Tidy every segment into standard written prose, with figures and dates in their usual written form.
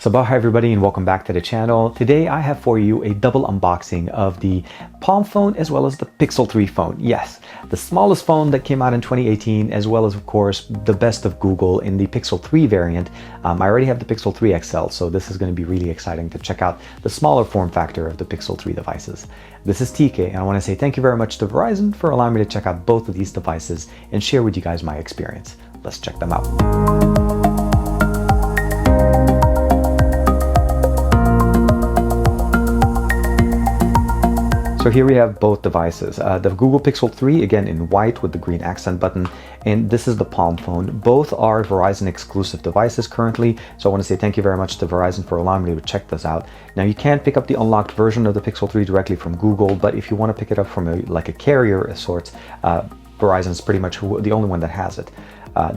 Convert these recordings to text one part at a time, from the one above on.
Sabah, hi everybody, and welcome back to the channel. Today I have for you a double unboxing of the Palm phone as well as the Pixel 3 phone. Yes, the smallest phone that came out in 2018, as well as of course the best of Google in the Pixel 3 variant. I already have the Pixel 3 XL, so this is going to be really exciting to check out the smaller form factor of the Pixel 3 devices. This is TK, and I want to say thank you very much to Verizon for allowing me to check out both of these devices and share with you guys my experience. Let's check them out. So here we have both devices. The Google Pixel 3, again in white with the green accent button, and this is the Palm phone. Both are Verizon exclusive devices currently, so I want to say thank you very much to Verizon for allowing me to check this out. Now you can't pick up the unlocked version of the Pixel 3 directly from Google, but if you want to pick it up from a carrier of sorts, Verizon is pretty much the only one that has it.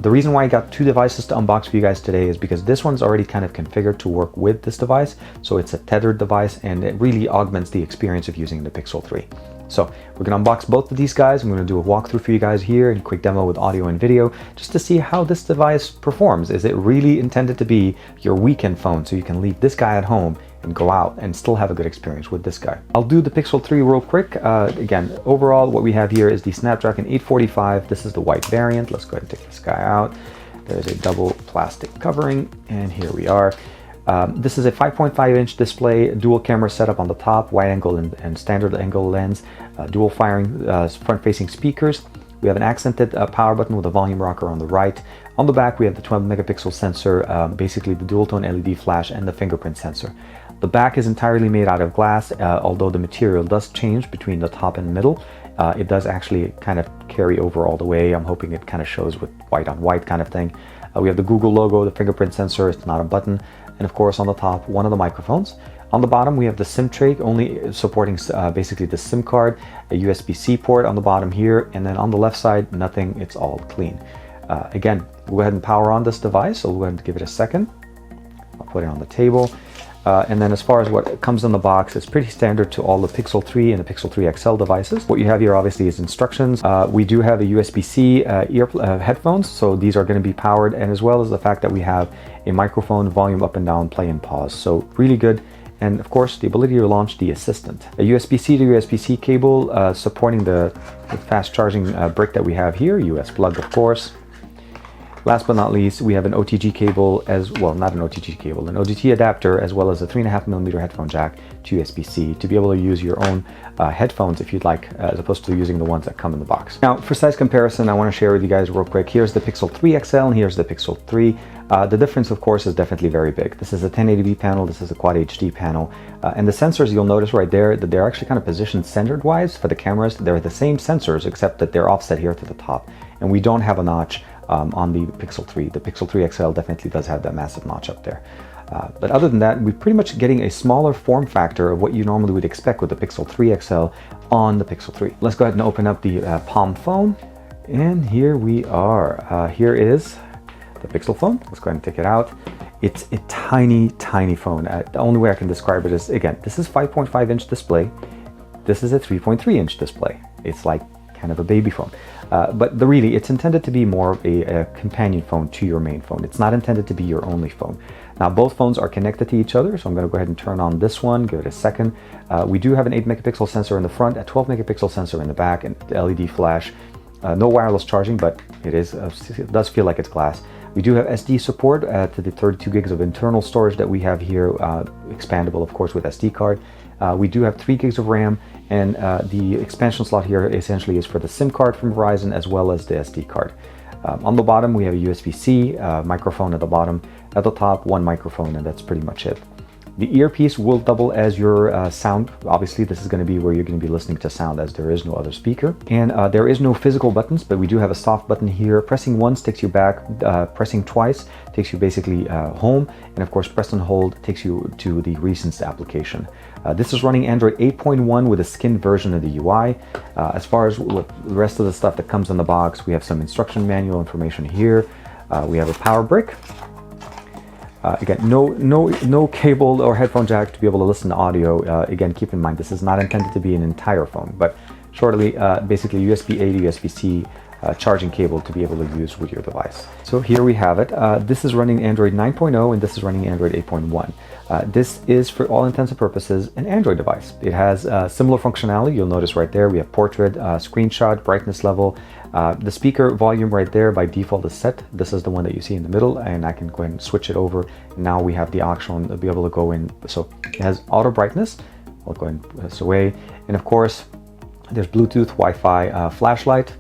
The reason why I got two devices to unbox for you guys today is because this one's already kind of configured to work with this device. So it's a tethered device and it really augments the experience of using the Pixel 3. So we're going to unbox both of these guys. I'm going to do a walkthrough for you guys here and a quick demo with audio and video just to see how this device performs. Is it really intended to be your weekend phone so you can leave this guy at home and go out and still have a good experience with this guy? I'll do the Pixel 3 real quick. Again, overall what we have here is the Snapdragon 845. This is the white variant. Let's go ahead and take this guy out. There's a double plastic covering and here we are. This is a 5.5-inch display, dual camera setup on the top, wide angle and standard angle lens, dual firing front-facing speakers. We have an accented power button with a volume rocker on the right. On the back, we have the 12 megapixel sensor, basically the dual tone LED flash and the fingerprint sensor. The back is entirely made out of glass, although the material does change between the top and middle. It does actually kind of carry over all the way. I'm hoping it kind of shows with white on white kind of thing. We have the Google logo, the fingerprint sensor, it's not a button. And of course on the top, one of the microphones. On the bottom, we have the SIM tray, only supporting basically the SIM card, a USB-C port on the bottom here, and then on the left side, nothing, it's all clean. Again, we'll go ahead and power on this device, so we'll go ahead and give it a second. I'll put it on the table. And then as far as what comes in the box, it's pretty standard to all the Pixel 3 and the Pixel 3 XL devices. What you have here obviously is instructions. We do have a USB-C headphones, so these are going to be powered, and as well as the fact that we have a microphone, volume up and down, play and pause. So really good. And of course, the ability to launch the Assistant. A USB-C to USB-C cable supporting the fast charging brick that we have here, US plug of course. Last but not least, we have an OTG cable as well, not an OTG cable, an OTG adapter, as well as a 3.5mm headphone jack to USB-C to be able to use your own headphones if you'd like, as opposed to using the ones that come in the box. Now, for size comparison, I want to share with you guys real quick. Here's the Pixel 3 XL and here's the Pixel 3. The difference, of course, is definitely very big. This is a 1080p panel, this is a Quad HD panel, and the sensors, you'll notice right there that they're actually kind of positioned centered-wise for the cameras. They're the same sensors, except that they're offset here to the top, and we don't have a notch on the Pixel 3. The Pixel 3 XL definitely does have that massive notch up there. But other than that, we're pretty much getting a smaller form factor of what you normally would expect with the Pixel 3 XL on the Pixel 3. Let's go ahead and open up the Palm phone, and here we are. Here is the Pixel phone. Let's go ahead and take it out. It's a tiny, tiny phone. The only way I can describe it is, again, this is 5.5-inch display. This is a 3.3-inch display. It's like kind of a baby phone. But really, it's intended to be more of a companion phone to your main phone. It's not intended to be your only phone. Now, both phones are connected to each other, so I'm going to go ahead and turn on this one, give it a second. We do have an 8 megapixel sensor in the front, a 12 megapixel sensor in the back, and LED flash. No wireless charging, but it does feel like it's glass. We do have SD support to the 32 gigs of internal storage that we have here, expandable, of course, with SD card. We do have 3 gigs of RAM, and the expansion slot here essentially is for the SIM card from Verizon as well as the SD card. On the bottom, we have a USB-C microphone at the bottom. At the top, one microphone, and that's pretty much it. The earpiece will double as your sound. Obviously, this is going to be where you're going to be listening to sound, as there is no other speaker. And there is no physical buttons, but we do have a soft button here. Pressing once takes you back. Pressing twice takes you basically home. And of course, press and hold takes you to the recent application. This is running Android 8.1 with a skinned version of the UI. As far as the rest of the stuff that comes in the box, we have some instruction manual information here. We have a power brick. Again, no cable or headphone jack to be able to listen to audio. Again, keep in mind, this is not intended to be an entire phone, but shortly, basically USB-A to USB-C charging cable to be able to use with your device. So here we have it. This is running Android 9.0 and this is running Android 8.1. This is, for all intents and purposes, an Android device. It has similar functionality. You'll notice right there we have portrait, screenshot, brightness level. The speaker volume right there by default is set. This is the one that you see in the middle, and I can go ahead and switch it over. Now we have the option to be able to go in. So it has auto brightness. I'll go ahead and put this away. And of course, there's Bluetooth, Wi-Fi, flashlight.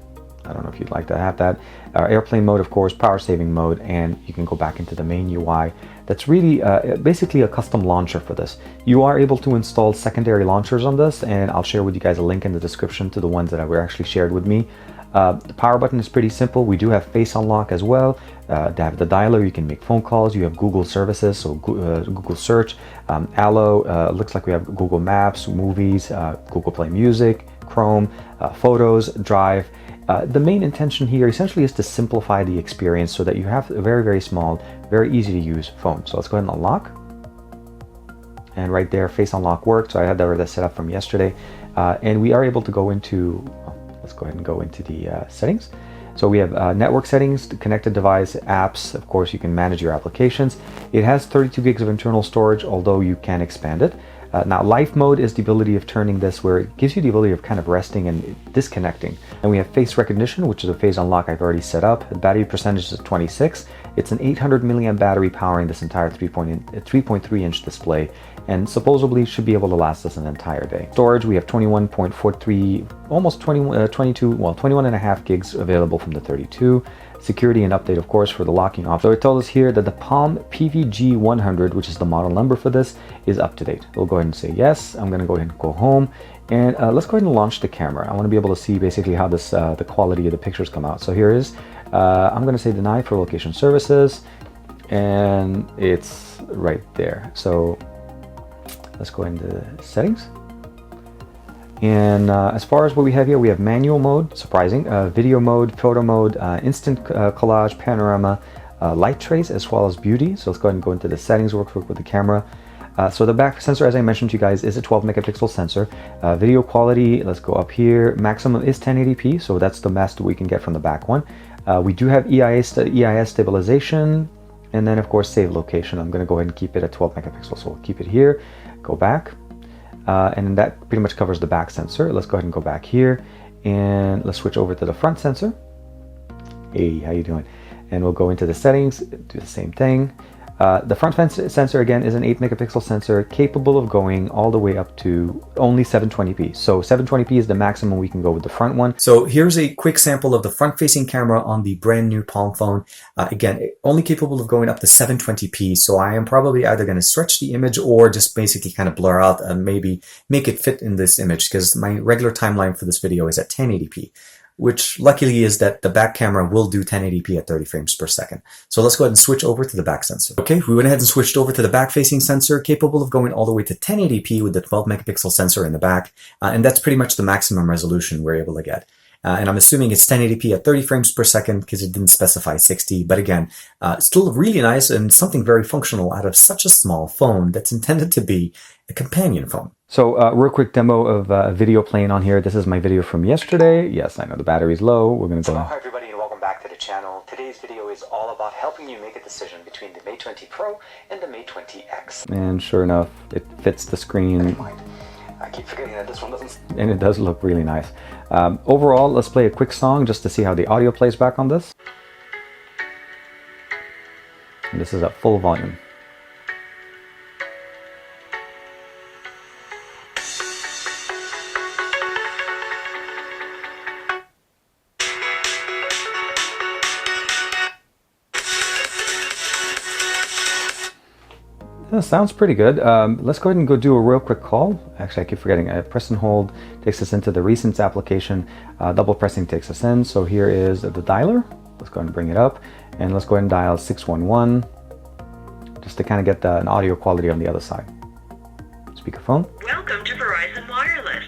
I don't know if you'd like to have that. Airplane mode, of course, power saving mode, and you can go back into the main UI. That's really basically a custom launcher for this. You are able to install secondary launchers on this, and I'll share with you guys a link in the description to the ones that were actually shared with me. The power button is pretty simple. We do have face unlock as well. They have the dialer. You can make phone calls. You have Google services, so Google search, Allo. Looks like we have Google Maps, movies, Google Play Music, Chrome, photos, Drive. The main intention here essentially is to simplify the experience so that you have a very, very small, very easy to use phone. So let's go ahead and unlock. And right there, face unlock worked. So I had that set up from yesterday. And we are able to go into, let's go ahead and go into the settings. So we have network settings, connected device, apps. Of course, you can manage your applications. It has 32 gigs of internal storage, although you can expand it. Now, life mode is the ability of turning this where it gives you the ability of kind of resting and disconnecting. And we have face recognition, which is a phase unlock I've already set up. The battery percentage is 26. It's an 800 milliamp battery powering this entire 3.3 inch display, and supposedly should be able to last us an entire day. Storage, we have 21.43, almost 21 and a half gigs available from the 32. Security and update, of course, for the locking off. So it tells us here that the Palm PVG100, which is the model number for this, is up to date. We'll go ahead and say yes. I'm going to go ahead and go home, and let's go ahead and launch the camera. I want to be able to see basically how this the quality of the pictures come out. So here is, I'm going to say deny for location services, and it's right there. So let's go into settings. And as far as what we have here, we have manual mode, surprising, video mode, photo mode, instant collage, panorama, light trace, as well as beauty. So let's go ahead and go into the settings real quick with the camera. So the back sensor, as I mentioned to you guys, is a 12 megapixel sensor. Video quality, let's go up here. Maximum is 1080p, so that's the best we can get from the back one. We do have EIS stabilization, and then of course save location. I'm going to go ahead and keep it at 12 megapixels, so we'll keep it here. Go back. And that pretty much covers the back sensor. Let's go ahead and go back here, and let's switch over to the front sensor. Hey, how you doing? And we'll go into the settings, do the same thing. The front sensor again is an 8 megapixel sensor capable of going all the way up to only 720p. So 720p is the maximum we can go with the front one. So here's a quick sample of the front facing camera on the brand new Palm phone. Again, only capable of going up to 720p. So I am probably either going to stretch the image or just basically kind of blur out and maybe make it fit in this image, because my regular timeline for this video is at 1080p. Which luckily is that the back camera will do 1080p at 30 frames per second. So let's go ahead and switch over to the back sensor. Okay, we went ahead and switched over to the back facing sensor, capable of going all the way to 1080p with the 12 megapixel sensor in the back. And that's pretty much the maximum resolution we're able to get. And I'm assuming it's 1080p at 30 frames per second because it didn't specify 60. But again, still really nice and something very functional out of such a small phone that's intended to be a companion phone. So real quick demo of a video playing on here. This is my video from yesterday. Yes, I know the battery's low. We're going to go. Hi everybody and welcome back to the channel. Today's video is all about helping you make a decision between the Mate 20 Pro and the Mate 20X. And sure enough, it fits the screen. I keep forgetting that this one doesn't. And it does look really nice. Overall, let's play a quick song just to see how the audio plays back on this. And this is at full volume. That sounds pretty good. Let's go ahead and go do a real quick call. Actually, I keep forgetting. Press and hold takes us into the recents application. Double pressing takes us in. So here is the dialer. Let's go ahead and bring it up. And let's go ahead and dial 611 just to kind of get an audio quality on the other side. Speakerphone. Welcome to Verizon Wireless.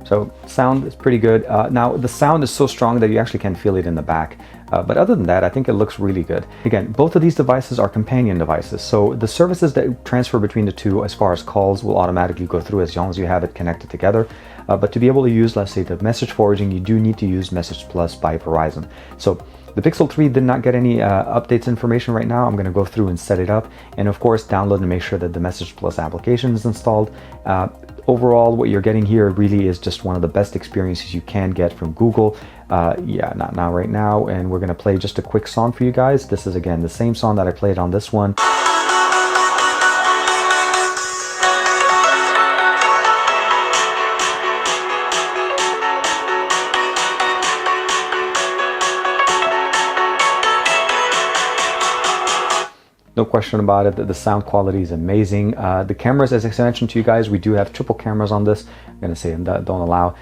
So sound is pretty good. Now the sound is so strong that you actually can feel it in the back. But other than that, I think it looks really good. Again, both of these devices are companion devices, so the services that transfer between the two as far as calls will automatically go through as long as you have it connected together. But to be able to use, let's say, the message forwarding, you do need to use Message Plus by Verizon. So the Pixel 3 did not get any updates information right now. I'm going to go through and set it up, and of course download and make sure that the Message Plus application is installed. Overall, what you're getting here really is just one of the best experiences you can get from Google. Yeah, not now right now, and we're going to play just a quick song for you guys. This is again the same song that I played on this one. No question about it that the sound quality is amazing. The cameras, as I mentioned to you guys, we do have triple cameras on this. I'm going to say don't allow.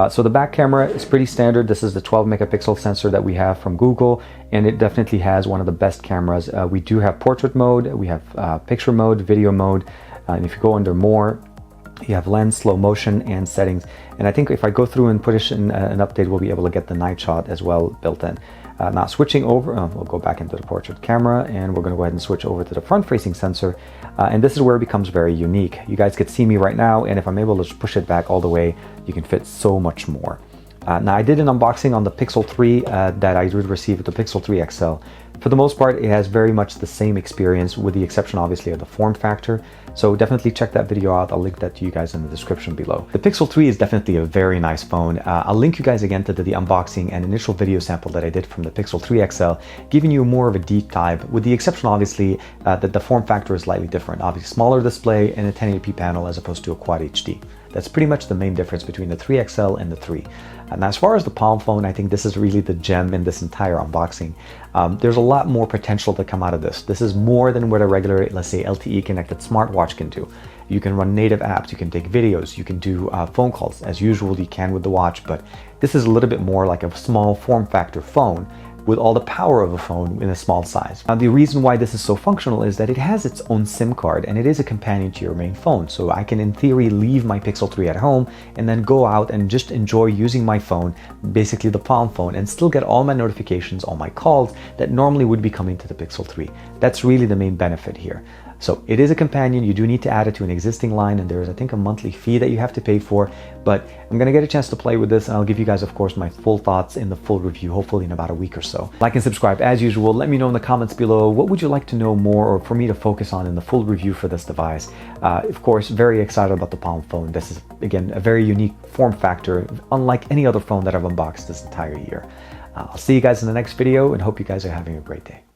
So the back camera is pretty standard. This is the 12 megapixel sensor that we have from Google, and it definitely has one of the best cameras. We do have portrait mode, we have picture mode, video mode, and if you go under more, you have lens, slow motion, and settings. And I think if I go through and put in an update, we'll be able to get the night shot as well built in. Now switching over, we'll go back into the portrait camera, and we're going to go ahead and switch over to the front-facing sensor. And this is where it becomes very unique. You guys can see me right now, and if I'm able to just push it back all the way, you can fit so much more. Now I did an unboxing on the Pixel 3 that I did receive with the Pixel 3 XL. For the most part, it has very much the same experience, with the exception obviously of the form factor. So definitely check that video out. I'll link that to you guys in the description below. The Pixel 3 is definitely a very nice phone. I'll link you guys again to the unboxing and initial video sample that I did from the Pixel 3 XL, giving you more of a deep dive, with the exception obviously that the form factor is slightly different. Obviously smaller display and a 1080p panel as opposed to a Quad HD. That's pretty much the main difference between the 3 XL and the 3. And as far as the Palm phone, I think this is really the gem in this entire unboxing. There's a lot more potential to come out of this. This is more than what a regular, let's say, LTE connected smartwatch can do. You can run native apps, you can take videos, you can do phone calls as usual you can with the watch, but this is a little bit more like a small form factor phone with all the power of a phone in a small size. Now the reason why this is so functional is that it has its own SIM card, and it is a companion to your main phone. So I can in theory leave my Pixel 3 at home and then go out and just enjoy using my phone, basically the Palm phone, and still get all my notifications, all my calls that normally would be coming to the Pixel 3. That's really the main benefit here. So it is a companion. You do need to add it to an existing line, and there is, I think, a monthly fee that you have to pay for. But I'm going to get a chance to play with this, and I'll give you guys, of course, my full thoughts in the full review, hopefully in about a week or so. Like and subscribe as usual. Let me know in the comments below, what would you like to know more or for me to focus on in the full review for this device. Of course, very excited about the Palm phone. This is, again, a very unique form factor, unlike any other phone that I've unboxed this entire year. I'll see you guys in the next video, and hope you guys are having a great day.